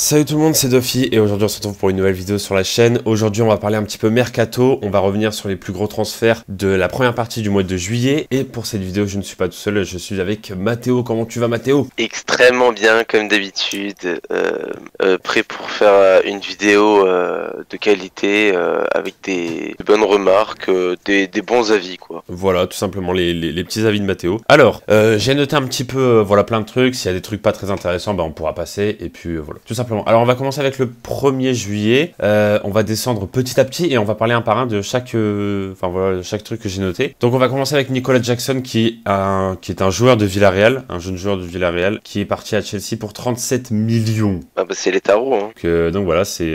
Salut tout le monde, c'est Dofi et aujourd'hui on se retrouve pour une nouvelle vidéo sur la chaîne. Aujourd'hui on va parler un petit peu mercato, on va revenir sur les plus gros transferts de la première partie du mois de juillet. Et pour cette vidéo je ne suis pas tout seul, je suis avec Mathéo. Comment tu vas Mathéo? Extrêmement bien comme d'habitude, prêt pour faire une vidéo de qualité avec des bonnes remarques, des bons avis quoi. Voilà, tout simplement les petits avis de Mathéo. Alors, j'ai noté un petit peu, voilà, plein de trucs. S'il y a des trucs pas très intéressants, bah, on pourra passer. Et puis voilà, tout simplement. Alors on va commencer avec le 1er juillet. On va descendre petit à petit et on va parler un par un de chaque, voilà, chaque truc que j'ai noté. Donc on va commencer avec Nicolas Jackson qui est un joueur de Villarreal, un jeune joueur de Villarreal qui est parti à Chelsea pour 37 millions. Ah bah c'est les tarots hein. Donc voilà, c'est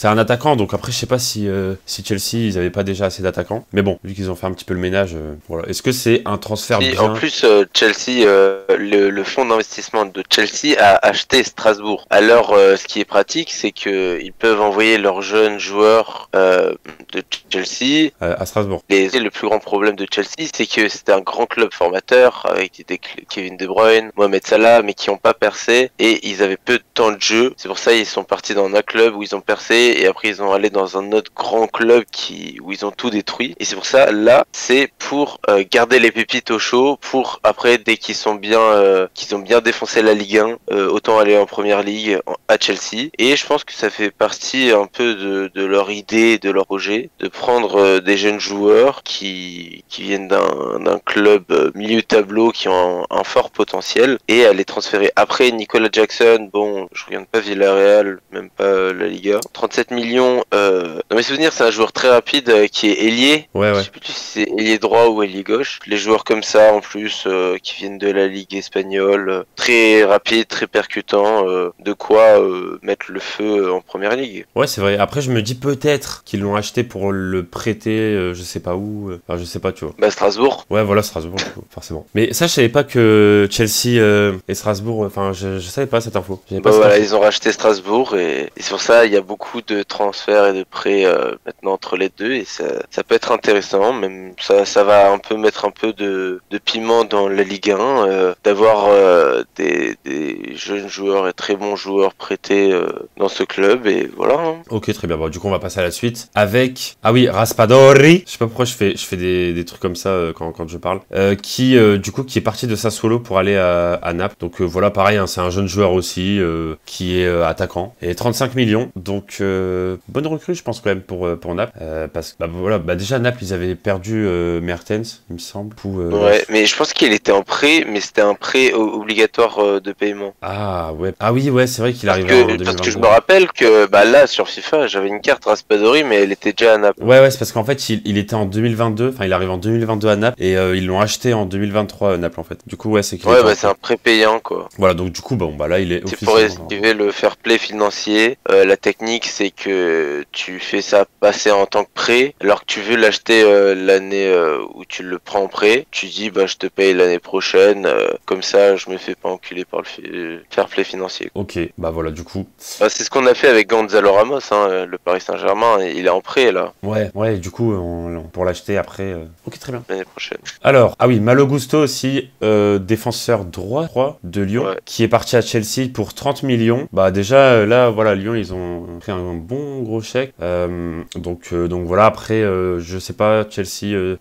un attaquant. Donc après je sais pas si Chelsea ils avaient pas déjà assez d'attaquants. Mais bon, vu qu'ils ont fait un petit peu le ménage, voilà. Est-ce que c'est un transfert bien? En plus Chelsea, le fonds d'investissement de Chelsea a acheté Strasbourg. Alors ce qui est pratique, c'est que ils peuvent envoyer leurs jeunes joueurs de Chelsea À Strasbourg. Le plus grand problème de Chelsea, c'est que c'était un grand club formateur avec Kevin De Bruyne, Mohamed Salah, mais qui n'ont pas percé et ils avaient peu de temps de jeu. C'est pour ça ils sont partis dans un club où ils ont percé et après ils ont allé dans un autre grand club où ils ont tout détruit. Et c'est pour ça là, c'est pour garder les pépites au chaud pour après dès qu'ils ont bien défoncé la Ligue 1, autant aller en première ligue à Chelsea. Et je pense que ça fait partie un peu de leur idée, de leur projet, de prendre des jeunes joueurs qui viennent d'un club milieu de tableau qui ont un fort potentiel et à les transférer. Après Nicolas Jackson, bon, je regarde pas Villarreal, même pas la Liga. 37 millions, dans mes souvenirs c'est un joueur très rapide qui est ailier. Ouais. Je sais plus si c'est ailier droit ou ailier gauche. Les joueurs comme ça en plus qui viennent de la Ligue espagnole, très rapide, très percutant, de quoi mettre le feu en première ligue. Ouais, c'est vrai. Après, je me dis peut-être qu'ils l'ont acheté pour le prêter, je sais pas où. Enfin, je sais pas, tu vois. Bah Strasbourg. Ouais, voilà, Strasbourg, du coup, forcément. Mais ça, je savais pas que Chelsea et Strasbourg. Enfin, je savais pas cette info. Bah voilà, ils ont racheté Strasbourg et c'est pour ça il y a beaucoup de transferts et de prêts maintenant entre les deux et ça peut être intéressant. Même ça va un peu mettre un peu de piment dans la Ligue 1, d'avoir des jeunes joueurs et très bons joueurs prêtés dans ce club et voilà. Hein. Ok, très bien. Bon, du coup, on va passer à la suite avec Raspadori. Je sais pas pourquoi je fais des trucs comme ça quand je parle. Qui est parti de Sassuolo pour aller à Naples. Donc voilà, pareil, hein, c'est un jeune joueur aussi qui est attaquant et 35 millions. Donc bonne recrue, je pense quand même pour Naples. Parce que voilà, déjà Naples ils avaient perdu Mertens, il me semble. Ouais, mais je pense qu'il était en prêt, mais c'était un prêt obligatoire de paiement. Ah ouais. Ah oui, ouais, c'est vrai qu'il arrivait en 2022. Parce que je me rappelle que là sur FIFA, j'avais une carte Raspadori, mais elle était déjà à Naples. Ouais, c'est parce qu'en fait, il était en 2022, enfin, il arrive en 2022 à Naples, et ils l'ont acheté en 2023 à Naples, en fait. Du coup, ouais, c'est qu'il Ouais, c'est un prêt payant, quoi. Voilà, donc du coup, là, il est c'est pour esquiver le fair play financier. La technique, c'est que tu fais ça passer en tant que prêt, alors que tu veux l'acheter l'année où tu le prends en prêt. Tu dis, je te paye l'année prochaine, comme ça, je me fais pas enculer par le fair play financier. Ok, voilà, du coup. C'est ce qu'on a fait avec Gonzalo Ramos, hein, le Paris Saint-Germain, il est en prêt, là. Ouais, du coup, pour l'acheter après. Ok, très bien. L'année prochaine. Alors, Malo Gusto aussi, défenseur droit de Lyon, qui est parti à Chelsea pour 30 millions. Bah, déjà, là, voilà, Lyon, ils ont pris un bon gros chèque. Donc voilà, après, je sais pas, Chelsea.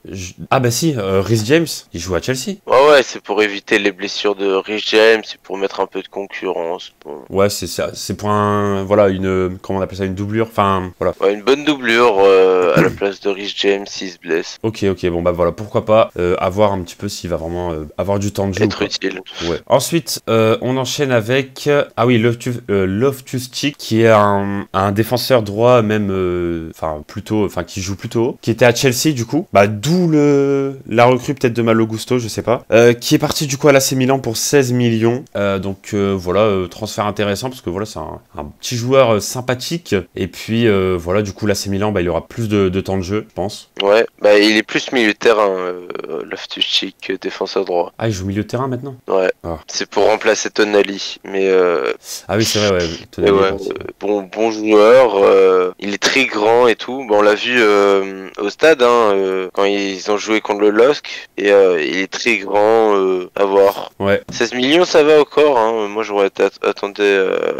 Ah, bah si, Reece James, il joue à Chelsea. Ouais, c'est pour éviter les blessures de Reece James, c'est pour mettre un peu de concurrence. Bon. Ouais, c'est pour comment on appelle ça, une doublure, enfin, voilà. Ouais, une bonne doublure à la place de Reece James s'il se blesse. Ok, bon, voilà, pourquoi pas, avoir un petit peu s'il va vraiment avoir du temps de jeu. Être utile. Ouais. Ensuite, on enchaîne avec, Loftus-Cheek, qui est un défenseur droit, même, qui joue plutôt haut, qui était à Chelsea, du coup, d'où la recrue peut-être de Malo Gusto, je sais pas, qui est parti, du coup, à l'AC Milan pour 16 millions, voilà, transfert intéressant, parce que voilà, c'est un petit joueur sympathique, et puis, voilà, du coup, l'AC Milan, il aura plus de temps de jeu, je pense. Ouais, il est plus milieu de terrain, Loftus-Cheek, que défenseur droit. Ah, il joue milieu de terrain maintenant? Ouais, c'est pour remplacer Tonali, mais... Ah oui, c'est vrai, ouais. Tonali bon joueur, il est très grand et tout. On l'a vu au stade, quand ils ont joué contre le LOSC, et il est très grand à voir. Ouais. 16 millions, ça va encore, hein. Moi, j'aurais attendu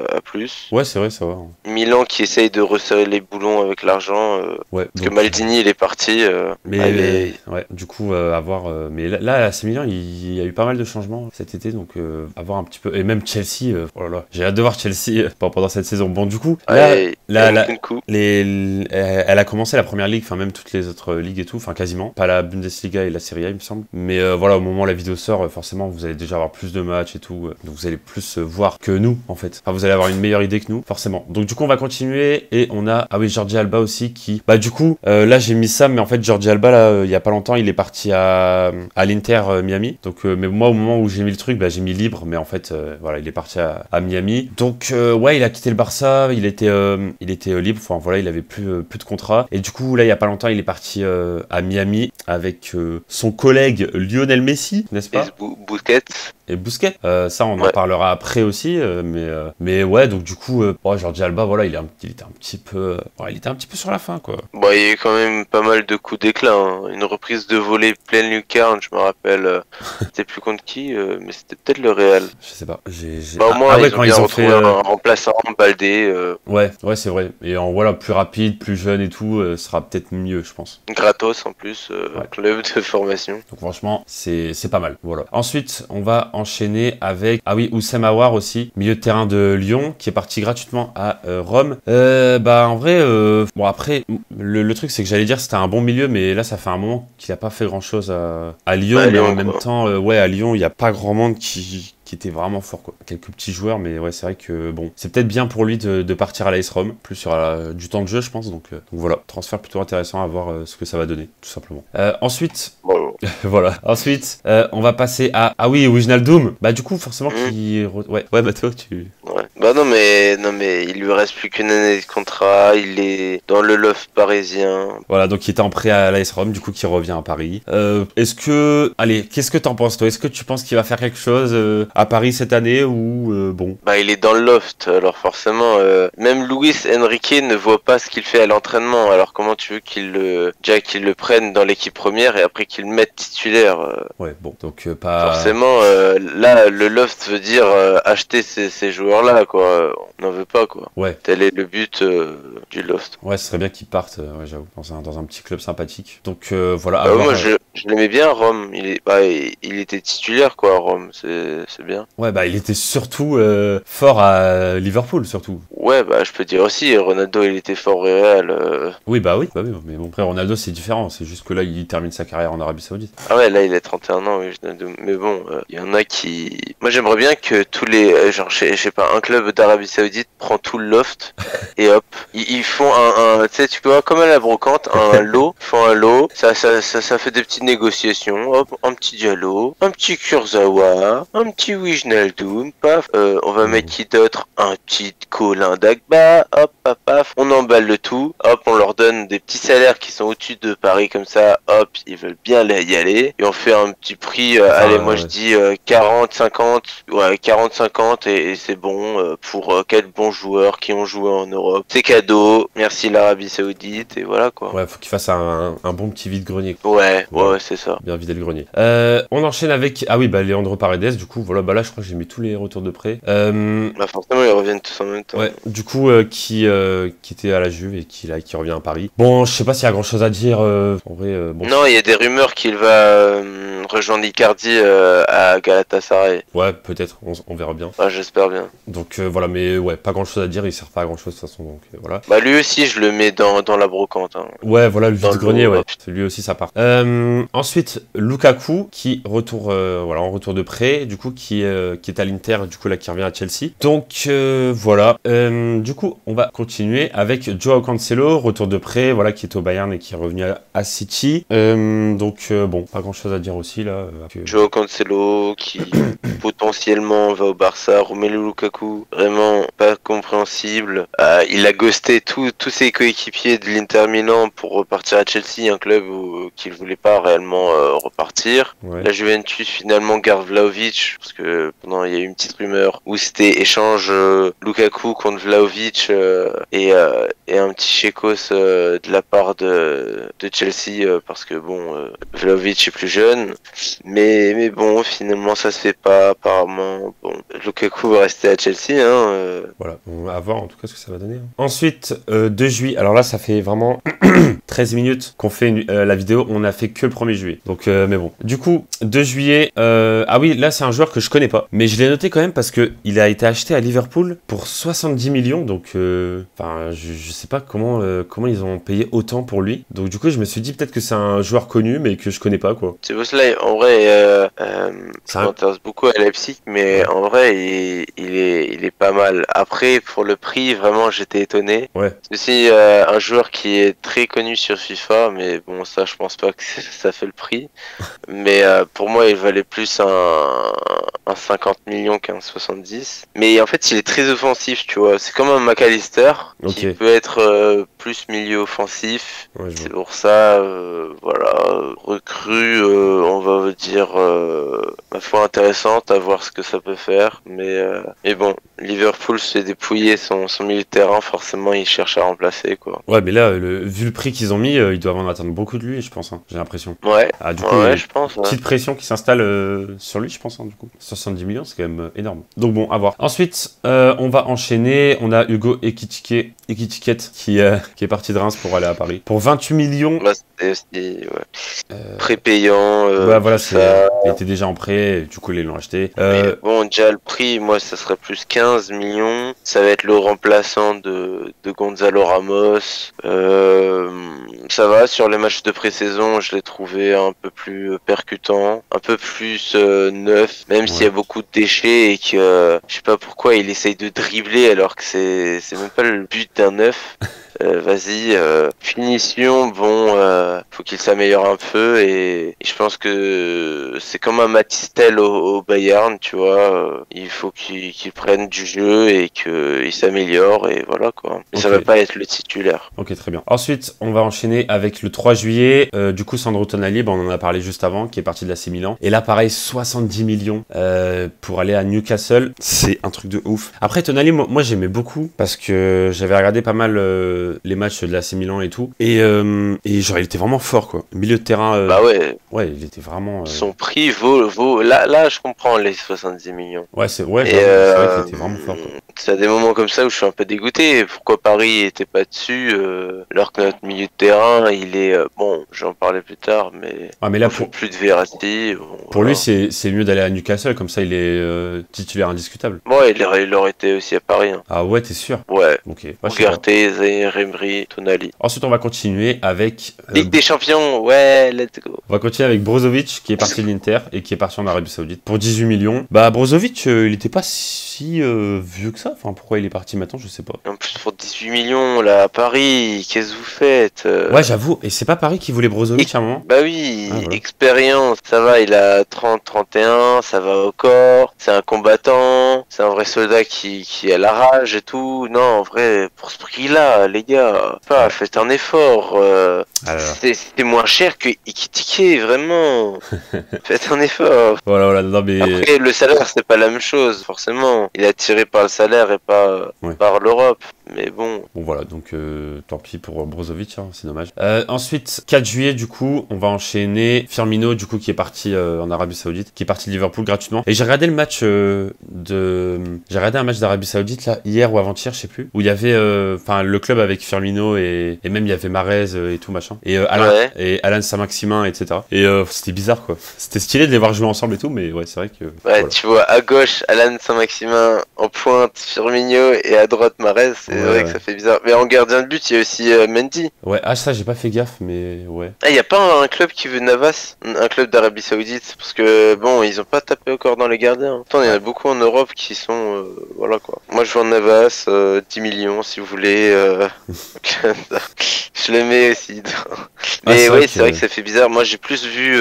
à plus. Ouais, c'est vrai, ça va. Milan qui essaye de resserrer les boulons avec l'argent. Ouais. Parce que Maldini, il est parti. Mais ouais, du coup, à voir. Mais là, à AC Milan, il y a eu pas mal de changements cet été, donc à voir un petit peu. Et même Chelsea, oh là là, j'ai hâte de voir Chelsea pendant cette saison. Bon, du coup, elle a commencé la première ligue, enfin même toutes les autres ligues et tout, enfin quasiment. Pas la Bundesliga et la Serie A, il me semble. Mais voilà, au moment où la vidéo sort, forcément, vous allez déjà avoir plus de matchs et tout. Donc vous allez plus voir que nous, en fait. Enfin, vous allez avoir une meilleure idée que nous, forcément. Donc du coup, on va continuer et on a, ah oui, Jordi Alba aussi qui, bah du coup, là j'ai mis ça, mais en fait Jordi Alba là, il y a pas longtemps, il est parti à l'Inter Miami. Donc, mais moi au moment où j'ai mis le truc, bah j'ai mis libre, mais en fait, voilà, il est parti à Miami. Donc ouais, il a quitté le Barça, il était libre. Enfin voilà, il avait plus de contrat. Et du coup là, il y a pas longtemps, il est parti à Miami avec son collègue Lionel Messi, n'est-ce pas? Busquets. Et Busquets, ça on en parlera après aussi, mais ouais, donc du coup, Jordi Alba, voilà, il était un petit peu sur la fin, quoi. Bon, il y a eu quand même pas mal de coups d'éclat, hein. Une reprise de volée pleine lucarne, je me rappelle, c'était plus contre qui, mais c'était peut-être le Real. Je sais pas, Bah, au moins, ils ont fait un remplaçant, Baldé. Ouais, c'est vrai. Et voilà, plus rapide, plus jeune et tout, sera peut-être mieux, je pense. Gratos en plus, club de formation. Donc franchement, c'est pas mal. Voilà. Ensuite, on va enchaîner avec, ah oui, Oussem Aouar aussi, milieu de terrain de Lyon, qui est parti gratuitement à Rome. Bah en vrai, bon après, le truc c'est que j'allais dire c'était un bon milieu, mais là ça fait un moment qu'il a pas fait grand chose à Lyon, mais en même temps, ouais, à Lyon, il n'y a pas grand monde qui était vraiment fort, quoi. Quelques petits joueurs, mais ouais, c'est vrai que bon, c'est peut-être bien pour lui de partir à l'AS Rome, plus sur du temps de jeu, je pense. Donc voilà, transfert plutôt intéressant à voir ce que ça va donner, tout simplement. Ensuite, voilà. Ensuite, on va passer à, ah oui, Wijnaldum. Bah du coup, forcément, ouais, Mathéo, tu. Ouais. Bah non mais il lui reste plus qu'une année de contrat, il est dans le loft parisien. Voilà, donc il était en prêt à l'AS Rome, du coup qui revient à Paris. Allez, qu'est-ce que t'en penses toi? Est-ce que tu penses qu'il va faire quelque chose à Paris cette année ou bon? Bah il est dans le loft, alors forcément, même Luis Enrique ne voit pas ce qu'il fait à l'entraînement, alors comment tu veux qu'il le prenne dans l'équipe première et après qu'il le mette titulaire Ouais, bon, donc pas... Forcément, là, le loft veut dire acheter ces joueurs-là, quoi. On n'en veut pas, quoi. Ouais. Tel est le but du loft. Ouais, ce serait bien qu'il parte, ouais, j'avoue, dans un petit club sympathique. Donc voilà. Moi, je l'aimais bien, Rome. Il était titulaire, quoi, à Rome. C'est bien. Ouais, bah il était surtout fort à Liverpool, surtout. Ouais, bah je peux dire aussi, Ronaldo, il était fort au Real. Oui, bah oui, mais bon, après Ronaldo, c'est différent. C'est juste que là, il termine sa carrière en Arabie Saoudite. Ah ouais, là, il a 31 ans, oui, mais bon, il y en a qui... Moi, j'aimerais bien que tous les... genre, je sais pas, un club d'Arabie Saoudite prend tout le loft et hop, ils font tu sais, tu peux voir comme à la brocante, un lot, ils font un lot, ça fait des petites négociations, hop, un petit Diallo, un petit Kurzawa, un petit Wijnaldum, paf, on va mettre qui d'autre, un petit Colin Dagba, hop, paf, paf, on emballe le tout, hop, on leur donne des petits salaires qui sont au-dessus de Paris comme ça, hop, ils veulent bien y aller, et on fait un petit prix, allez, moi je dis 40, 50, ouais, 40, 50, et c'est bon pour 4 bons joueurs qui ont joué en Europe. C'est cadeau, merci l'Arabie Saoudite, et voilà quoi. Ouais, faut qu'il fasse un bon petit vide-grenier. Ouais, c'est ça. Bien vider le grenier. On enchaîne avec, ah oui, bah Leandro Paredes, du coup, voilà, bah là je crois que j'ai mis tous les retours de prêt. Bah forcément, ils reviennent tous en même temps. Ouais, du coup, qui était à la Juve et qui revient à Paris. Bon, je sais pas s'il y a grand chose à dire, en vrai, bon. Non, il y a des rumeurs qu'il va rejoindre Icardi à Galatasaray. Ouais, peut-être, on verra bien. Ah, j'espère bien. Donc voilà, mais ouais, pas grand chose à dire, il sert pas à grand chose de toute façon, donc voilà. Bah lui aussi, je le mets dans la brocante. Hein. Ouais, voilà, le vide-grenier, ouais. Lui aussi, ça part. Ensuite, Lukaku, qui voilà, en retour de prêt, du coup, qui est à l'Inter, du coup, là, qui revient à Chelsea. Donc voilà. Du coup, on va continuer avec Joao Cancelo, retour de prêt, voilà, qui est au Bayern et qui est revenu à City. Donc bon, pas grand chose à dire aussi, là. Joao Cancelo, qui potentiellement va au Barça. Romelu Lukaku, vraiment pas compréhensible. Il a ghosté tous ses coéquipiers de l'Inter Milan pour repartir à Chelsea, un club qu'il voulait pas réellement repartir. Ouais. La Juventus finalement garde Vlahovic parce que pendant il y a eu une petite rumeur où c'était échange Lukaku contre Vlahovic et un petit Chekos de la part de Chelsea parce que bon Vlahovic est plus jeune, mais bon finalement ça se fait pas apparemment. Bon, Lukaku va rester à Chelsea hein. Voilà, on va voir en tout cas ce que ça va donner. Ensuite, 2 juillet, alors là ça fait vraiment 13 minutes qu'on fait la vidéo, on a fait que le 1er juillet. Donc, mais bon. Du coup, 2 juillet, ah oui, là c'est un joueur que je connais pas, mais je l'ai noté quand même parce que il a été acheté à Liverpool pour 70 millions, donc enfin, je sais pas comment ils ont payé autant pour lui. Donc du coup, je me suis dit peut-être que c'est un joueur connu, mais que je connais pas, quoi. C'est pour cela, en vrai, ça m'intéresse beaucoup à Leipzig, mais en vrai, il est pas mal. Après, pour le prix, vraiment, j'étais étonné. Ouais. C'est aussi un joueur qui est très connu sur FIFA, mais bon, ça, je pense pas que ça fait le prix. Mais pour moi, il valait plus un 50 millions qu'un 70. Mais en fait, il est très offensif, tu vois. C'est comme un McAllister qui peut être plus milieu offensif. Ouais, c'est pour ça, voilà, recrue, on va dire, ma foi intéressante à voir ce que ça peut faire. Mais bon, Liverpool s'est dépouillé son milieu de terrain, forcément, il cherche à remplacer, quoi. Ouais, mais là, vu le prix qu'ils ont mis, ils doivent en attendre beaucoup de lui, je pense, hein, j'ai l'impression. Ouais, ah, du coup, ouais, je pense. Petite pression qui s'installe sur lui, je pense, hein, du coup. 70 millions, c'est quand même énorme. Donc bon, à voir. Ensuite, on va enchaîner. On a Hugo Ekitike qui est parti de Reims pour aller à Paris. Pour 28 millions. Bah, c'était aussi, prépayant. Ouais, voilà, il était déjà en prêt, du coup, ils l'ont acheté. Bon, déjà, le prix, moi, ça serait plus 15 millions. Ça va être le remplaçant de Gonzalo Ramos. Ça va, sur les matchs de pré-saison, je l'ai trouvé un peu plus percutant, un peu plus neuf, même s'il y a beaucoup de déchets et que je sais pas pourquoi il essaye de dribbler alors que c'est même pas le but d'un neuf. Vas-y, finition, bon, faut qu'il s'améliore un peu et je pense que c'est comme un Matistel au Bayern, tu vois, il faut qu'il prenne du jeu et qu'il s'améliore et voilà quoi. Mais ça va pas être le titulaire. Ok, très bien. Ensuite, on va enchaîner avec le 3 juillet, du coup Sandro Tonali, on en a parlé juste avant, qui est parti de l'AC Milan. Et là pareil, 70 millions pour aller à Newcastle, c'est un truc de ouf. Après Tonali, moi j'aimais beaucoup parce que j'avais regardé pas mal les matchs de l'AC Milan et tout. Et genre, il était vraiment fort, quoi. Milieu de terrain. Bah ouais. Ouais, il était vraiment. Son prix vaut. Là, je comprends les 70 millions. Ouais, c'est vrai qu'il était vraiment fort, quoi. C'est à des moments comme ça où je suis un peu dégoûté. Pourquoi Paris était pas dessus alors que notre milieu de terrain, il est. Bon, j'en parlais plus tard, mais. Ah, mais là, plus de Verratti. Bon, pour lui, c'est mieux d'aller à Newcastle, comme ça, il est titulaire indiscutable. Ouais, il aurait été aussi à Paris. Hein. Ah ouais, t'es sûr? Ouais. Ok. Ugarte, Zaïre Emery, Tonali. Ensuite, on va continuer avec... Ligue des Champions, ouais, let's go. On va continuer avec Brozovic, qui est parti de l'Inter et qui est parti en Arabie Saoudite pour 18 millions. Bah, Brozovic, il était pas si vieux que ça. Enfin, pourquoi il est parti maintenant, je sais pas. En plus, pour 18 millions, là, à Paris, qu'est-ce que vous faites Ouais, j'avoue. Et c'est pas Paris qui voulait Brozovic à un moment? Bah oui, voilà. Expérience, ça va, il a 30, 31, ça va au corps, c'est un combattant, c'est un vrai soldat qui a la rage et tout. Non, en vrai, pour ce prix-là, les gars, faites un effort. C'est moins cher que Ekitike, vraiment. Faites un effort. Voilà, non, mais... Après, le salaire, c'est pas la même chose, forcément. Il est attiré par le salaire et pas par l'Europe. Mais bon. Bon, voilà, donc tant pis pour Brozovic, hein, c'est dommage. Ensuite, 4 juillet, du coup, on va enchaîner Firmino, du coup, qui est parti en Arabie Saoudite, qui est parti de Liverpool gratuitement. Et j'ai regardé le match J'ai regardé un match d'Arabie Saoudite, là, hier ou avant-hier, je sais plus, où il y avait le club avec Firmino et même il y avait Mahrez et tout, machin. Et Alan Saint-Maximin, etc. Et c'était bizarre, quoi. C'était stylé de les voir jouer ensemble et tout, mais ouais, c'est vrai que... Ouais, voilà. Tu vois, à gauche, Alan Saint-Maximin, en pointe, Firmino, et à droite, Mahrez, c'est vrai que ça fait bizarre. Mais en gardien de but, il y a aussi Mendy. Ouais, ça, j'ai pas fait gaffe, mais ouais. Ah, il y a pas un club qui veut Navas, un club d'Arabie Saoudite, parce que, bon, ils ont pas tapé encore dans les gardiens. Pourtant, il y en a beaucoup en Europe qui sont... voilà, quoi. Moi, je vois Navas, 10 millions, si vous voulez. Je le mets aussi. Mais oui, c'est vrai que ça fait bizarre. Moi, j'ai plus vu...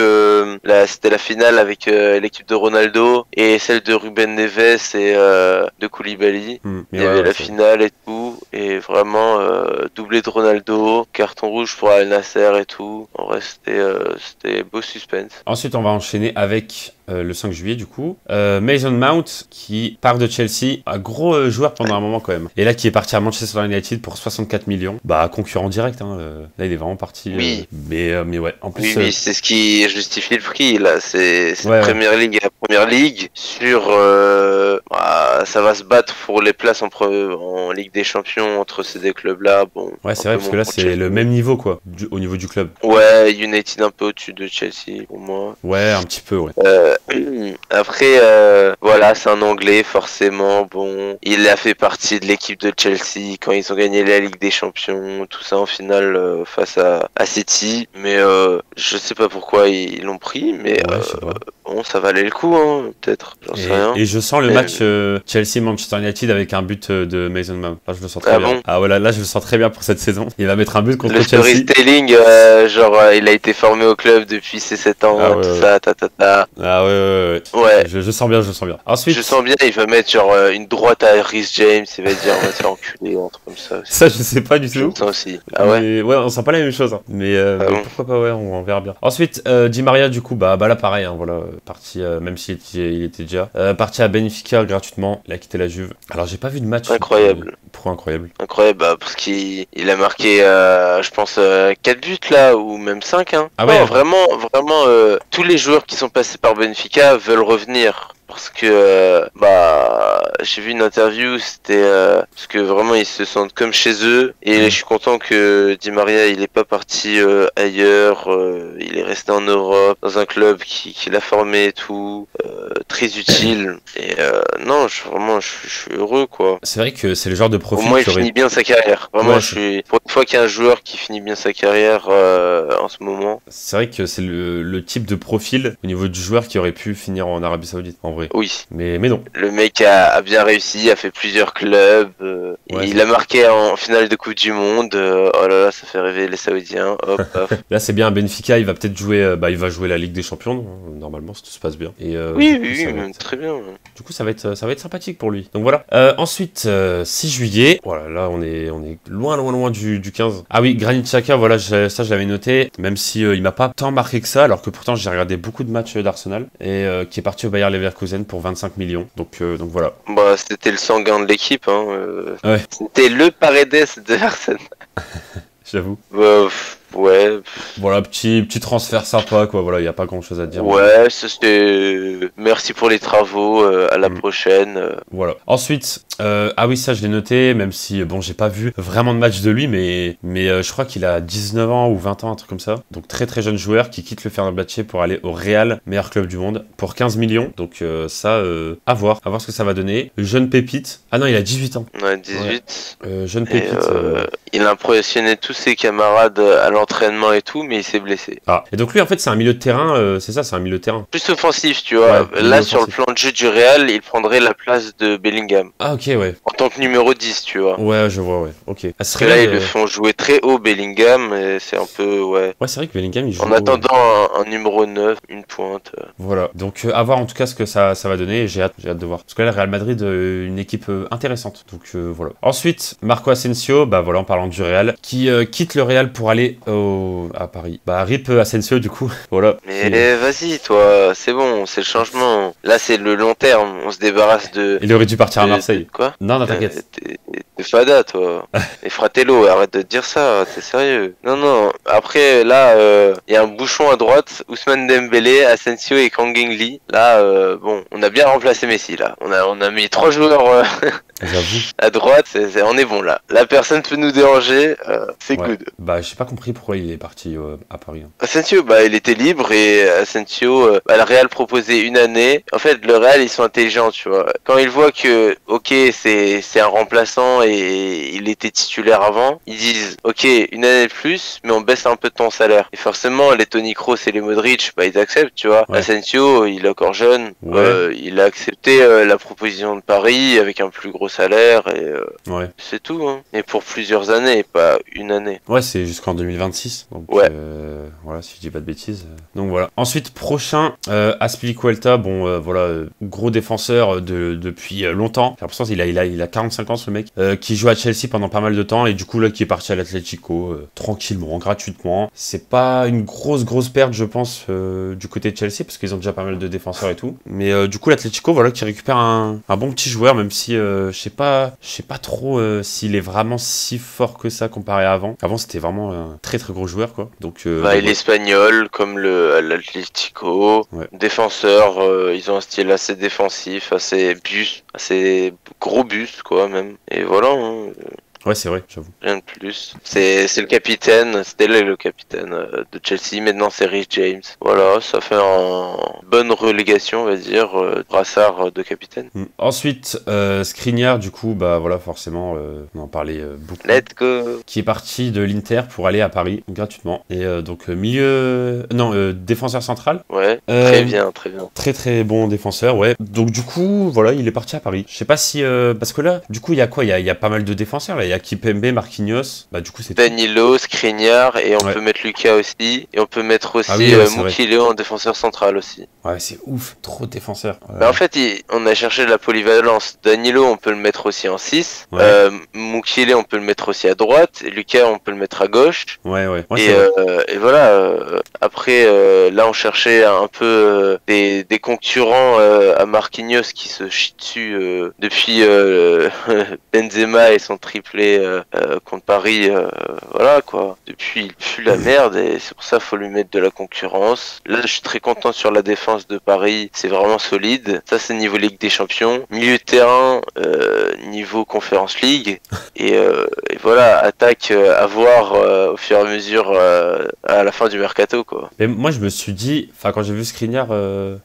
c'était la finale avec l'équipe de Ronaldo et celle de Ruben Neves et de Koulibaly. Il y avait la finale et tout. Et vraiment, doublé de Ronaldo, carton rouge pour Al Nasser et tout. En vrai, c'était beau suspense. Ensuite, on va enchaîner avec le 5 juillet du coup. Mason Mount qui part de Chelsea, un gros joueur pendant un moment quand même. Et là qui est parti à Manchester United pour 64 millions. Bah concurrent direct, hein, là il est vraiment parti. Oui. Mais ouais, en plus... Oui, c'est ce qui justifie le prix là. C'est Ouais, Premier League et la Première Ligue. Ça va se battre pour les places en Ligue des Champions entre ces deux clubs là. Bon, ouais, c'est vrai parce que là c'est le même niveau quoi, au niveau du club. Ouais, United un peu au-dessus de Chelsea pour moi. Ouais, un petit peu, ouais. Après, voilà, c'est un Anglais, forcément. Bon, il a fait partie de l'équipe de Chelsea quand ils ont gagné la Ligue des Champions, tout ça en finale face à City. Mais je sais pas pourquoi ils l'ont pris, mais Ouais, je sais pas. bon, ça valait le coup, hein, peut-être. J'en sais rien. Et je sens le match Chelsea-Manchester United avec un but de Mason Mount. Là, je le sens très bien. Bon, Ah ouais, là, je le sens très bien pour cette saison. Il va mettre un but contre le Chelsea. storytelling, il a été formé au club depuis ses 7 ans, Ah ouais, tout ouais. ça, ta. Ah ouais. Ouais. Je sens bien. Ensuite... Je sens bien, il va mettre une droite à Rhys James, il va dire on va se faire enculer, un truc comme ça aussi. Ça, je sais pas du Je tout. le sens aussi. Ah ouais? Mais ouais, on sent pas la même chose. Hein. Mais bon. pourquoi pas, ouais, on verra bien. Ensuite, Di Maria, du coup, bah là, pareil, hein, voilà, parti, même s'il il était déjà, parti à Benfica gratuitement, il a quitté la Juve. Alors, j'ai pas vu de match. Incroyable. Pourquoi incroyable? Incroyable, parce qu'il a marqué, je pense, 4 buts là, ou même 5. Hein. Ah ouais, Non, vraiment, tous les joueurs qui sont passés par Benfica veulent revenir. Parce que j'ai vu une interview, c'était parce que vraiment ils se sentent comme chez eux et je suis content que Di Maria il est pas parti ailleurs, il est resté en Europe dans un club qui l'a formé et tout, très utile et non, je suis heureux quoi. C'est vrai que c'est le genre de Au profil moins il qui aurait... finit bien sa carrière. Vraiment, Ouais, pour une fois qu'il y a un joueur qui finit bien sa carrière en ce moment. C'est vrai que c'est le type de profil au niveau du joueur qui aurait pu finir en Arabie Saoudite, en vrai. Oui. Mais non. Le mec a bien réussi, a fait plusieurs clubs. Ouais, il a marqué en finale de Coupe du Monde. Oh là là, ça fait rêver les Saoudiens. Hop, hop. Là, c'est bien, Benfica, il va peut-être jouer, il va jouer la Ligue des Champions, normalement, si tout se passe bien. Et, Oui, du coup, même très bien. Du coup, ça va être sympathique pour lui. Donc voilà. Ensuite, 6 juillet. Voilà, là, on est loin du 15. Ah oui, Granit Xhaka, voilà, ça, je l'avais noté. Même si il m'a pas tant marqué que ça, alors que pourtant, j'ai regardé beaucoup de matchs d'Arsenal. Et qui est parti au Bayer Leverkusen pour 25 millions. Donc voilà. Bah, c'était le sanguin de l'équipe. Hein. Ouais. C'était le Paredes de Arsenal. J'avoue. Bah, ouais. Voilà, petit transfert sympa, quoi. Voilà, il n'y a pas grand chose à dire. Ouais, ça c'était. Merci pour les travaux, à la prochaine. Voilà. Ensuite, ah oui, ça je l'ai noté, même si, bon, j'ai pas vu vraiment de match de lui, mais je crois qu'il a 19 ans ou 20 ans, un truc comme ça. Donc très très jeune joueur qui quitte le Fenerbahçe pour aller au Real, meilleur club du monde, pour 15 millions. Donc ça, à voir ce que ça va donner. Jeune pépite. Ah non, il a 18 ans. Ouais, 18. Ouais. Jeune pépite. Il a impressionné tous ses camarades à l'entraînement et tout, mais il s'est blessé. Ah, et donc lui, en fait, c'est un milieu de terrain, c'est ça, c'est un milieu de terrain. Plus offensif, tu vois. Ouais, là, milieu sur le plan de jeu du Real, il prendrait la place de Bellingham. Ah, ok, ouais. En tant que numéro 10, tu vois. Ouais, je vois, ouais. Ok. Ah, Parce que là, ils le font jouer très haut, Bellingham, et c'est un peu, ouais. Ouais, c'est vrai que Bellingham, il joue... En attendant un numéro 9, une pointe. Voilà. Donc, à voir en tout cas ce que ça va donner, et j'ai hâte de voir. Parce que là, le Real Madrid, une équipe intéressante. Donc, voilà. Ensuite, Marco Asensio, bah voilà, en parlant du Real, qui quitte le Real pour aller à Paris. Bah, RIP Asensio, du coup. Voilà. Mais vas-y, toi, c'est bon, c'est le changement. Là, c'est le long terme, on se débarrasse de... Il aurait dû partir à Marseille. Quoi? Non, t'inquiète. T'es fada, toi. Et Fratello, arrête de dire ça, t'es sérieux. Non. Après, là, il y a un bouchon à droite, Ousmane Dembélé, Asensio et Kang Lee. Là, bon, on a bien remplacé Messi, là. On a mis 3 joueurs J'avoue. à droite, on est bon, là. La personne peut nous déranger, c'est Ouais. good. Bah, j'ai pas compris pourquoi il est parti à Paris. Hein. Asensio, bah, il était libre et Asensio, le Real proposait une année. En fait, le Real, ils sont intelligents, tu vois. Quand ils voient que, ok, c'est un remplaçant et il était titulaire avant, ils disent, ok, une année de plus, mais on baisse un peu de ton salaire. Et forcément, les Toni Kroos et les Modric, bah, ils acceptent, tu vois. Ouais. Asensio, il est encore jeune. Ouais. Il a accepté la proposition de Paris avec un plus gros salaire et Ouais. c'est tout, hein. Et pour plusieurs années, pas une année. Ouais, c'est jusqu'en 2026. Donc, Ouais. Voilà, si je dis pas de bêtises. Donc voilà. Ensuite, prochain, Azpilicueta, bon, voilà, gros défenseur depuis longtemps. J'ai l'impression qu'il a 45 ans, ce mec. qui joue à Chelsea pendant pas mal de temps et du coup là qui est parti à l'Atlético tranquillement, gratuitement. C'est pas une grosse perte je pense du côté de Chelsea parce qu'ils ont déjà pas mal de défenseurs et tout. Mais du coup l'Atlético voilà qui récupère un bon petit joueur même si je sais pas trop s'il est vraiment si fort que ça comparé à avant. Avant c'était vraiment un très gros joueur quoi. Donc il est espagnol comme l'Atlético. Ouais. Défenseur, ils ont un style assez défensif, assez gros buste quoi même. Et voilà. Hein. Ouais, c'est vrai, j'avoue. Rien de plus. C'est le capitaine, c'était là le capitaine de Chelsea. Maintenant, c'est Rhys James. Voilà, ça fait une bonne relégation, on va dire, brassard de capitaine. Ensuite, Skriniar, du coup, bah voilà, forcément, on en parlait beaucoup. Let's go. Qui est parti de l'Inter pour aller à Paris gratuitement. Et donc défenseur central. Ouais, très bien. Très bon défenseur, ouais. Donc du coup, voilà, il est parti à Paris. Je sais pas si parce que là, du coup, il y a quoi? Il y a pas mal de défenseurs là. Il y a Kimpembe, Marquinhos. Bah du coup, c'est Danilo, Skriniar et on peut mettre Lucas aussi. Et on peut mettre aussi Mukiele en défenseur central aussi. Ouais, c'est ouf, trop de défenseurs. Bah en fait, on a cherché de la polyvalence. Danilo, on peut le mettre aussi en 6. Ouais. Mukiele, on peut le mettre aussi à droite. Et Lucas, on peut le mettre à gauche. Ouais. Et voilà. Après, là, on cherchait un peu des concurrents à Marquinhos qui se chient dessus depuis Benzema et son triplé contre Paris. Voilà quoi. Depuis, il pue la merde et c'est pour ça qu'il faut lui mettre de la concurrence. Là, je suis très content sur la défense de Paris. C'est vraiment solide. Ça, c'est niveau Ligue des Champions. Milieu de terrain, niveau Conference League. Et voilà, attaque à voir au fur et à mesure à la fin du mercato quoi. Mais moi je me suis dit, enfin quand j'ai vu Skriniar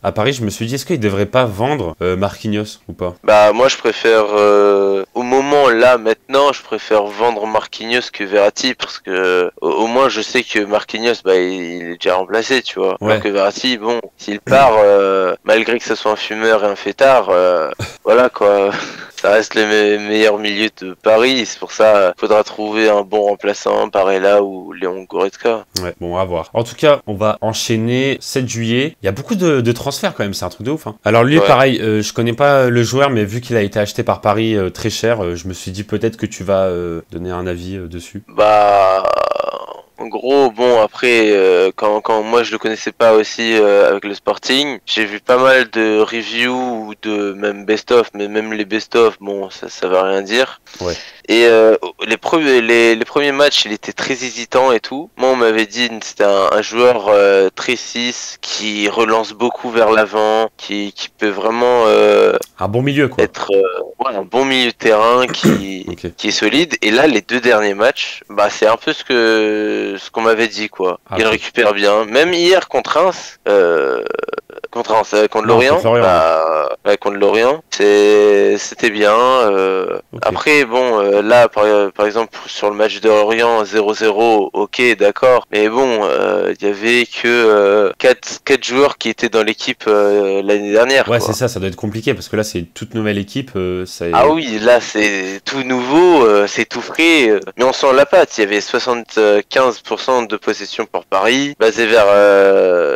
à Paris, je me suis dit est-ce qu'il devrait pas vendre Marquinhos ou pas? Bah moi je préfère au moment là maintenant je préfère vendre Marquinhos que Verratti parce que au moins je sais que Marquinhos bah il est déjà remplacé tu vois. Ouais. Alors que Verratti bon s'il part malgré que ce soit un fumeur et un fêtard voilà quoi. Ça reste le meilleur milieu de Paris, c'est pour ça faudra trouver un bon remplaçant, Barella ou Léon Goretzka. Ouais, bon, à voir. En tout cas, on va enchaîner 7 juillet. Il y a beaucoup de transferts quand même, c'est un truc de ouf. Hein. Alors lui, pareil, je connais pas le joueur, mais vu qu'il a été acheté par Paris très cher, je me suis dit peut-être que tu vas donner un avis dessus. Bah... En gros, bon, après, quand moi je le connaissais pas aussi avec le Sporting, j'ai vu pas mal de reviews ou de même best-of, mais même les best-of, bon, ça va rien dire. Ouais. Et les premiers matchs, il était très hésitant et tout. Moi, on m'avait dit que c'était un joueur très 6 qui relance beaucoup vers l'avant, qui peut vraiment un bon milieu, quoi. Être un bon milieu de terrain qui est solide. Et là, les 2 derniers matchs, bah c'est un peu ce qu'on m'avait dit quoi. Il récupère bien. Même hier contre Reims, contre Lorient. Contre Lorient, c'était bien. Après, bon, là, par exemple, sur le match de Lorient 0-0, ok, d'accord. Mais bon, il y avait que 4 joueurs qui étaient dans l'équipe l'année dernière. Ouais, quoi. c'est ça doit être compliqué parce que là, c'est une toute nouvelle équipe. Ah oui, là, c'est tout nouveau, c'est tout frais. Mais on sent la patte. Il y avait 75% de possession pour Paris, basé vers...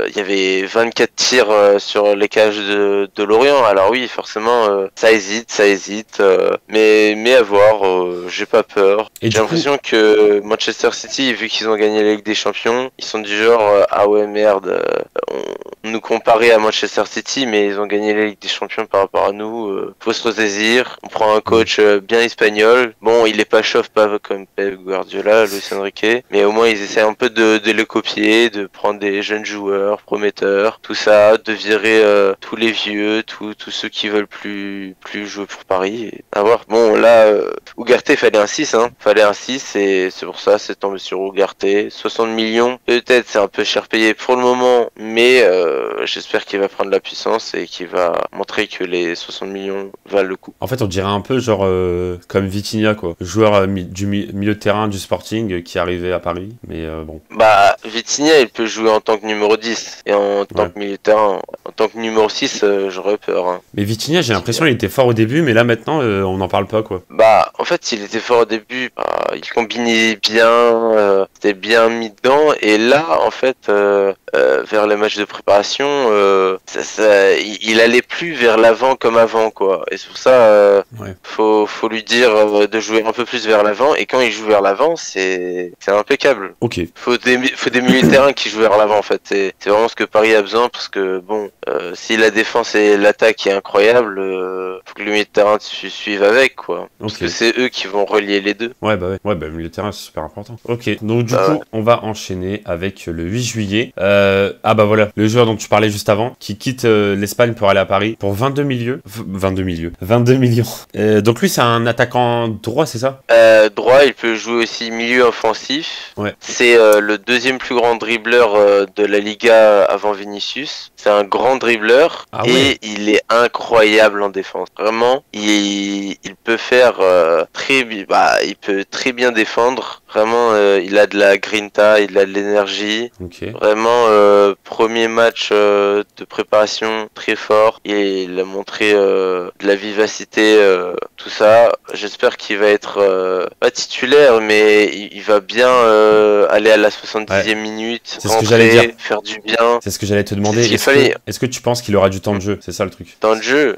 il y avait 24 tirs sur les cages de Lorient. Alors oui, forcément, ça hésite. Mais à voir, j'ai pas peur. J'ai l'impression que Manchester City, vu qu'ils ont gagné la Ligue des Champions, ils sont du genre, ah ouais, merde, on nous comparait à Manchester City, mais ils ont gagné la Ligue des Champions par rapport à nous. Faut se ressaisir. On prend un coach bien espagnol. Bon, il est pas pas comme Pep Guardiola, Luis Enrique, mais au moins ils essaient un peu de le copier, de prendre des jeunes joueurs prometteurs, tout ça, de virer tous les vieux, tous ceux qui veulent plus jouer pour Paris. Et à voir. Bon, là, Ugarte, fallait un 6, hein. Fallait un 6 et c'est pour ça, c'est tombé sur Ugarte. 60 millions, peut-être c'est un peu cher payé pour le moment, mais j'espère qu'il va prendre la puissance et qu'il va montrer que les 60 millions valent le coup. En fait, on dirait un peu genre comme Vitinha, quoi. Joueur du milieu de terrain du Sporting qui arrivait à Paris, mais bon. Bah, Vitinha, il peut jouer en tant que numéro 10 et en tant que milieu de terrain. En tant que numéro 6, j'aurais peur. Hein. Mais Vitinha, j'ai l'impression qu'il était fort au début, mais là maintenant, on n'en parle pas, quoi. Bah, en fait, il était fort au début. Bah, il combinait bien, c'était bien mis dedans. Et là, en fait, vers les matchs de préparation, il allait plus vers l'avant comme avant, quoi. Et c'est pour ça, Ouais. faut lui dire de jouer un peu plus vers l'avant. Et quand il joue vers l'avant, c'est impeccable. Ok. Faut des milieux de terrain qui jouent vers l'avant, en fait. C'est vraiment ce que Paris a besoin, parce que bon, si la défense et l'attaque est incroyable, faut que le milieu de terrain suive avec, quoi. Parce Ok. que c'est eux qui vont relier les deux. Ouais, bah ouais. Ouais, bah le milieu de terrain, c'est super important. Ok. Donc du Bah coup, ouais. on va enchaîner avec le 8 juillet. Ah bah voilà, le joueur dont tu parlais juste avant, qui quitte l'Espagne pour aller à Paris pour 22 milieux. 22 millions. Donc lui, c'est un attaquant droit, c'est ça? Droit, il peut jouer aussi milieu offensif. Ouais. C'est le deuxième plus grand dribbleur de la Liga avant Vinicius. C'est un grand dribbleur Ah et ouais. il est incroyable en défense. Vraiment, il peut faire il peut très bien défendre. Vraiment, il a de la grinta, il a de l'énergie. Ok. Vraiment, premier match de préparation très fort. Et il a montré de la vivacité, tout ça. J'espère qu'il va être pas titulaire, mais il va bien aller à la 70e minute, C'est ce que j'allais rentrer, dire. faire du bien. C'est ce que j'allais te demander. C'est ce qu'il fallait. Est-ce que tu penses qu'il aura du temps de jeu? C'est ça le truc. Dans le jeu,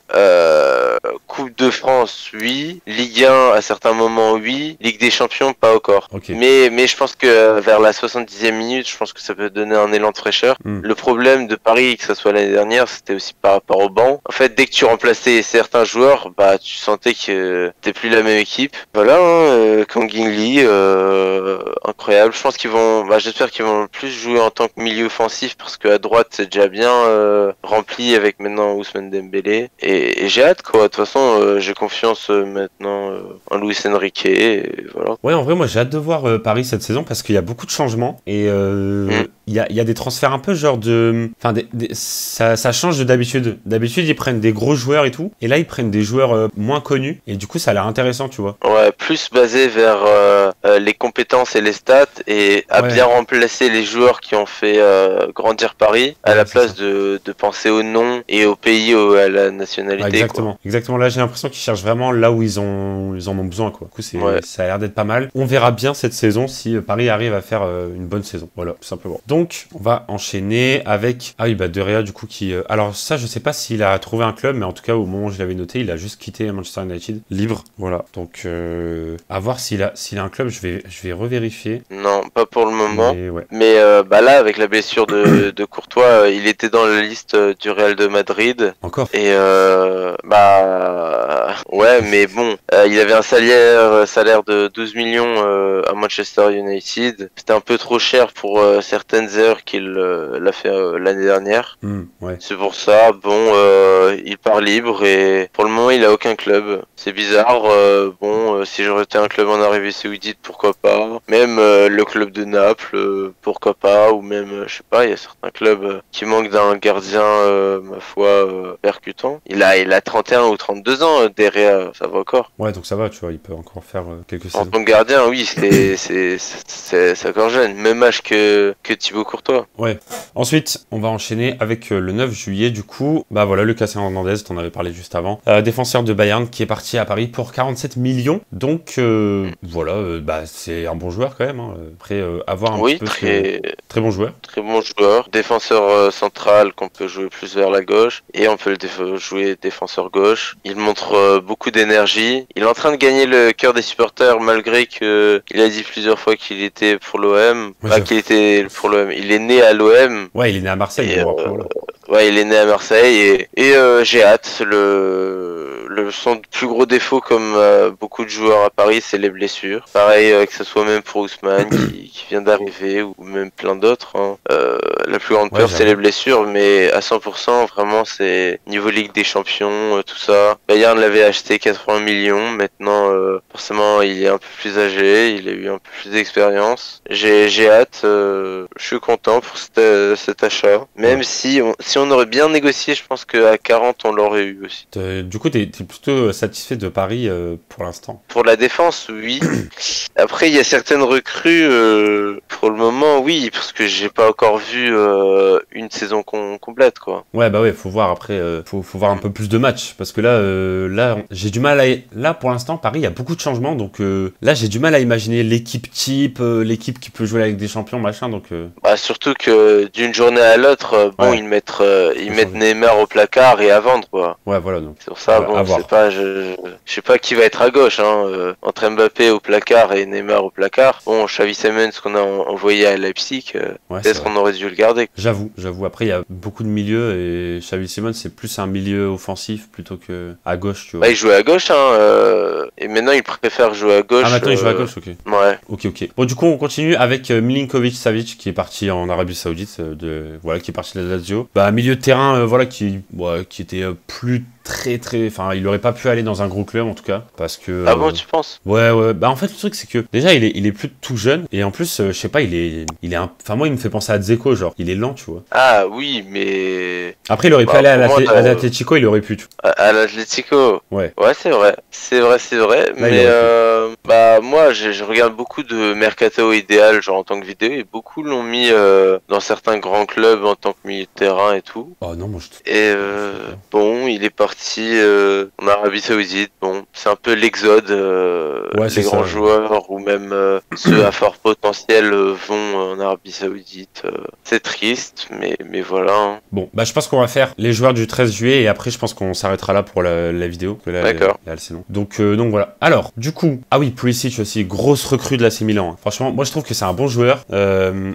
Coupe de France, oui. Ligue 1, à certains moments, oui. Ligue des Champions, pas encore. Ok. Mais je pense que vers la 70e minute, je pense que ça peut donner un élan de fraîcheur. Hmm. Le problème de Paris, que ce soit l'année dernière, c'était aussi par rapport au banc. En fait, dès que tu remplaçais certains joueurs, bah tu sentais que t'es plus la même équipe. Voilà, Kang In Lee, incroyable. Je pense j'espère qu'ils vont plus jouer en tant que milieu offensif parce qu'à droite c'est déjà bien rempli avec maintenant Ousmane Dembélé. Et j'ai hâte, quoi. De toute façon, j'ai confiance maintenant en Luis Enrique. Et voilà. Ouais, en vrai, moi j'ai hâte de voir Paris cette saison parce qu'il y a beaucoup de changements et il y a des transferts un peu genre de. Enfin, ça change de d'habitude. D'habitude, ils prennent des gros joueurs et tout, et là ils prennent des joueurs moins connus, et du coup ça a l'air intéressant, tu vois. Ouais, plus basé vers les compétences et les stats et à Ouais. bien remplacer les joueurs qui ont fait grandir Paris à Ouais, la c'est place ça. de penser au nom et au pays, à la nationalité. Ouais, exactement. Exactement. Là, j'ai l'impression qu'ils cherchent vraiment là où ils en ont besoin, quoi. Du coup, Ouais. ça a l'air d'être pas mal. On verra bien cette saison si Paris arrive à faire une bonne saison. Voilà, tout simplement. Donc, on va enchaîner avec. Ah oui, bah De Gea, du coup, qui. Alors, ça, je sais pas s'il a trouvé un club, mais en tout cas, au moment où je l'avais noté, il a juste quitté Manchester United, libre. Voilà. Donc, à voir s'il a un club, je vais revérifier. Non, pas pour le moment. Mais ouais. Mais bah là, avec la blessure de Courtois, il était dans la liste du Real de Madrid. Encore. Et ouais, mais bon, il avait un salaire de 12 millions à Manchester United. C'était un peu trop cher pour certaines heures qu'il l'a fait l'année dernière. Ouais. C'est pour ça, bon, il part libre et pour le moment il a aucun club. C'est bizarre. Si j'aurais été un club en Arabie Saoudite, pourquoi pas. Même le club de Naples, pourquoi pas. Ou même, je sais pas, il y a certains clubs qui manquent d'un gardien, ma foi, percutant. Il a 31 ou 32 ans derrière, ça va encore. Ouais, donc ça va, tu vois, il peut encore faire quelques En saisons. tant que gardien, oui, c'est encore jeune. Même âge que Thibaut Courtois. Ouais. Ensuite, on va enchaîner avec le 9 juillet, du coup. Bah voilà, Lucas Hernandez, t'en avais parlé juste avant. Défenseur de Bayern qui est parti à Paris pour 47 millions. Donc, voilà, bah c'est un bon joueur quand même. Hein. Après, avoir un Oui, petit peu très bon joueur. très bon joueur. Défenseur central qu'on peut jouer plus vers la gauche. Et on peut jouer défenseur gauche. Il montre beaucoup d'énergie. Il est en train de gagner le cœur des supporters malgré que il a dit plusieurs fois qu'il était pour l'OM. Ouais, Pas qu'il était pour l'OM. Il est né à l'OM. Ouais, il est né à Marseille. Et, Bon, après, voilà. ouais, il est né à Marseille et j'ai hâte. Son plus gros défaut, comme beaucoup de joueurs à Paris, c'est les blessures. Pareil, que ce soit même pour Ousmane qui vient d'arriver ou même plein d'autres. Hein. La plus grande peur, c'est j'avoue. les blessures, mais à 100%, vraiment, c'est niveau Ligue des Champions, tout ça. Bayern l'avait acheté 80 millions. Maintenant, forcément, il est un peu plus âgé, il a eu un peu plus d'expérience. J'ai hâte. Je suis content pour cet achat. Même si si on aurait bien négocié, je pense qu'à 40, on l'aurait eu aussi. Du coup, t'es plutôt satisfait de Paris pour l'instant. Pour la défense, oui. Après, il y a certaines recrues, pour le moment, oui, parce que j'ai pas encore vu une saison complète, quoi. Ouais, bah ouais, faut voir après, faut voir un peu plus de matchs, parce que là, j'ai du mal à... Là, pour l'instant, Paris, il y a beaucoup de changements, donc là, j'ai du mal à imaginer l'équipe type, l'équipe qui peut jouer avec des champions, machin, donc... Bah, surtout que d'une journée à l'autre, bon, Ouais. ils mettent Neymar au placard et à vendre, quoi. Ouais, voilà, donc... C'est pour ça, à bon, voir. c'est pas, je sais pas qui va être à gauche, hein, entre Mbappé au placard et Neymar au placard. Bon, Xavi Simons qu'on a envoyé à Leipzig, Ouais, c'est peut-être vrai. on aurait dû le garder. J'avoue. Après, il y a beaucoup de milieux, et Xavi Simons, c'est plus un milieu offensif plutôt que à gauche, tu vois. Bah, il jouait à gauche, hein, et maintenant il préfère jouer à gauche. Ah, maintenant, il joue à gauche, ok. Ouais. Ok. Bon, du coup, on continue avec Milinkovic-Savic, qui est parti en Arabie Saoudite, voilà, qui est parti de la Lazio. Bah, milieu de terrain, voilà, qui était plus très, enfin, il aurait pas pu aller dans un gros club, en tout cas, parce que... Ah bon, tu penses? Ouais, bah, en fait, le truc, c'est que, déjà, il est plus tout jeune, et en plus, je sais pas, enfin, moi, il me fait penser à Dzeko, genre, il est lent, tu vois. Ah oui, mais Après, il aurait pu bah, aller pour moi, à l'Atlético, il aurait pu, tu à l'Atlético. Ouais. Ouais, c'est vrai. Là, il Mais aurait bah moi, je regarde beaucoup de Mercato idéal, genre en tant que vidéo, et beaucoup l'ont mis dans certains grands clubs en tant que milieu de terrain et tout. Oh non, moi, Et bon, il est parti en Arabie Saoudite. Bon, c'est un peu l'exode. Ouais, c'est Les grands ça. joueurs ou même ceux à fort potentiel vont en Arabie Saoudite. C'est triste, mais voilà, hein. Bon, bah je pense qu'on va faire les joueurs du 13 juillet et après je pense qu'on s'arrêtera là pour la vidéo. D'accord. Là, c'est long. Donc voilà. Alors, du coup, ah oui, Pulisic aussi, grosse recrue de l'AC Milan, hein. Franchement, moi je trouve que c'est un bon joueur.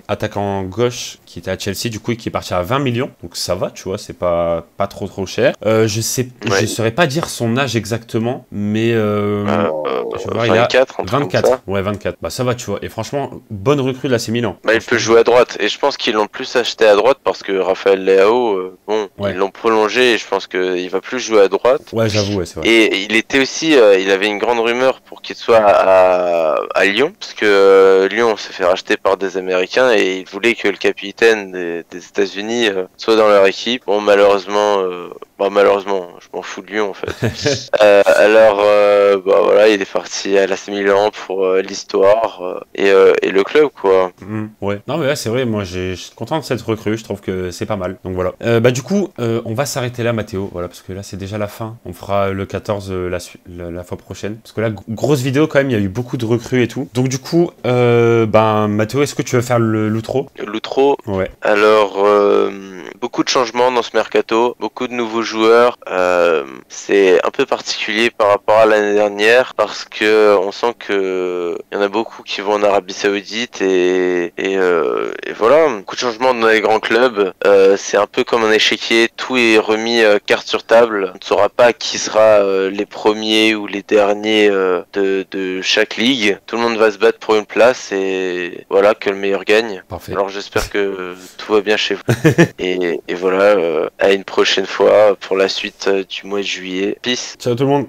Attaquant gauche qui était à Chelsea, du coup, qui est parti à 20 millions. Donc ça va, tu vois, c'est pas trop cher. Je saurais pas dire son âge exactement, mais je vois, il a 24, un truc comme 24. ça. Ouais, 24. Bah ça va, tu vois. Et franchement, bonne recrue de l'AC Milan. Bah, il peut jouer à droite. Et je pense qu'ils l'ont plus acheté à droite parce que Raphaël Leao, Ouais. ils l'ont prolongé et je pense qu'il va plus jouer à droite. Ouais, j'avoue, ouais, c'est vrai. Et il était aussi, il avait une grande rumeur pour qu'il soit à Lyon, parce que Lyon s'est fait racheter par des Américains et ils voulaient que le capitaine des États-Unis soit dans leur équipe. Bon, malheureusement, je m'en fous de Lyon en fait. Bah voilà, il est parti à l'AC Milan pour l'histoire et le club quoi. Ouais. Non mais là c'est vrai, moi je suis content de cette recrue, je trouve que c'est pas mal. Donc voilà. Bah du coup, on va s'arrêter là Mathéo, voilà, parce que là c'est déjà la fin. On fera le 14 la fois prochaine. Parce que là, grosse vidéo quand même, il y a eu beaucoup de recrues et tout. Donc du coup, Mathéo, est-ce que tu veux faire l'outro? L'outro. Ouais. Alors, beaucoup de changements dans ce mercato, beaucoup de nouveaux joueurs. C'est un peu particulier par rapport à l'année dernière parce que on sent que il y en a beaucoup qui vont en Arabie Saoudite et voilà, beaucoup de changements dans les grands clubs. C'est un peu comme un échiquier, tout est remis carte sur table. On ne saura pas qui sera les premiers ou les derniers de chaque ligue. Tout le monde va se battre pour une place et voilà, que le meilleur gagne. Parfait. Alors j'espère que tout va bien chez vous. et voilà, à une prochaine fois pour la suite du mois de juillet. Peace. Ciao tout le monde.